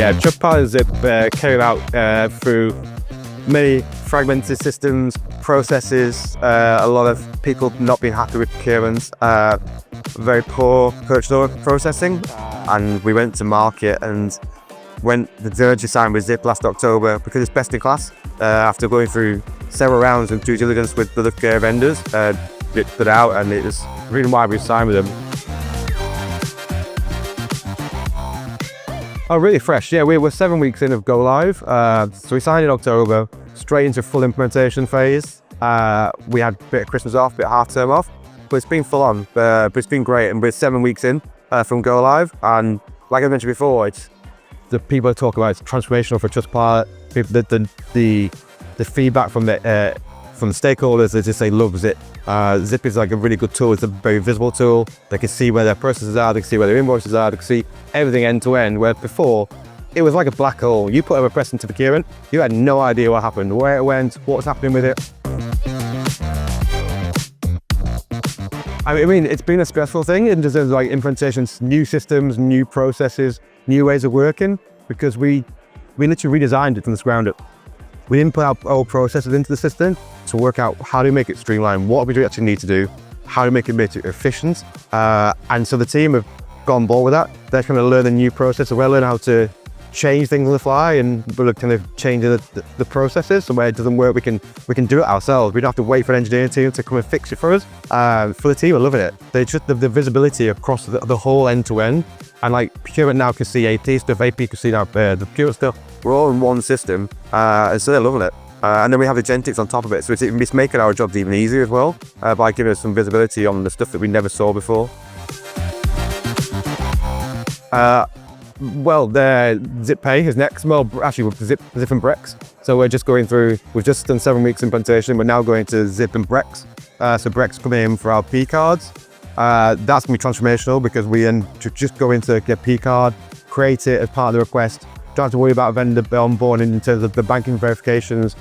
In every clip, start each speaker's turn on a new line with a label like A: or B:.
A: Yeah, Trustpilot and Zip came out through many fragmented systems, processes, a lot of people not being happy with procurement, very poor purchase order processing, and we went to market and went the journey signed with Zip last October because it's best in class. After going through several rounds of due diligence with other vendors, it stood out, and it was the reason why we signed with them. Oh, really fresh. Yeah, we were 7 weeks in of go live. So we signed in October, straight into full implementation phase. We had a bit of Christmas off, a bit of half term off, but it's been full on. But it's been great, and we're 7 weeks in from go live. And like I mentioned before, it's the people talk about it's transformational for Trustpilot. The feedback from the stakeholders is just they love Zip. Zip is like a really good tool. It's a very visible tool. They can see where their processes are, they can see where their invoices are, they can see everything end to end, where before it was like a black hole. You put a request into procurement, you had no idea what happened, where it went, what's happening with it. I mean, it's been a stressful thing in terms of like implementations, new systems, new processes, new ways of working, because we literally redesigned it from the ground up. We didn't put our old processes into the system to work out how to make it streamlined, what we do actually need to do, how to make it efficient. And so the team have gone on board with that. They're trying to learn a new process, so we're learning how to change things on the fly, and we're kind of changing the processes. So where it doesn't work, we can do it ourselves. We don't have to wait for an engineering team to come and fix it for us. For the team, are loving it. They just the visibility across the whole end to end. And like procurement now can see AP stuff, AP can see now the procurement stuff. We're all in one system, and so they're loving it. And then we have agentics on top of it, so it's making our jobs even easier as well, by giving us some visibility on the stuff that we never saw before. Well, Zip Pay is next. Well, actually, with Zip and Brex. So we're just going through. We've just done 7 weeks implementation. We're now going to Zip and Brex. So Brex coming in for our P cards. That's gonna be transformational because we then just go into get P card, create it as part of the request. Don't have to worry about vendor onboarding in terms of the banking verifications.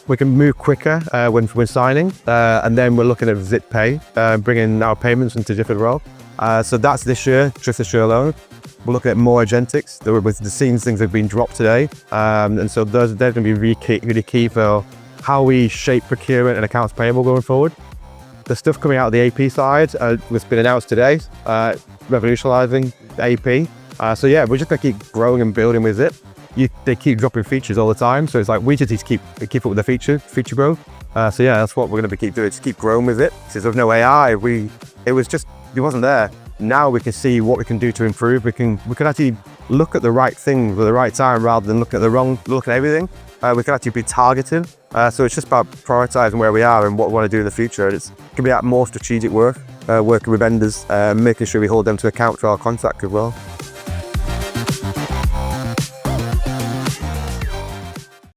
A: We can move quicker when signing, and then we're looking at Zip Pay, bringing our payments into different role. So that's this year, just this year alone. We're looking at more agentics. With the scenes, things have been dropped today, and so they're going to be really key for how we shape procurement and accounts payable going forward. The stuff coming out of the AP side was been announced today, revolutionizing AP. So yeah, we're just gonna keep growing and building with it. They keep dropping features all the time, so it's like we just need to keep up with the feature growth. So yeah, that's what we're gonna keep doing. Just keep growing with it. Because there's no AI, it wasn't there. Now we can see what we can do to improve. We can actually look at the right thing at the right time rather than look at everything. We can actually be targeted. So it's just about prioritizing where we are and what we want to do in the future. It's going to be more strategic work, working with vendors, making sure we hold them to account for our contract as well.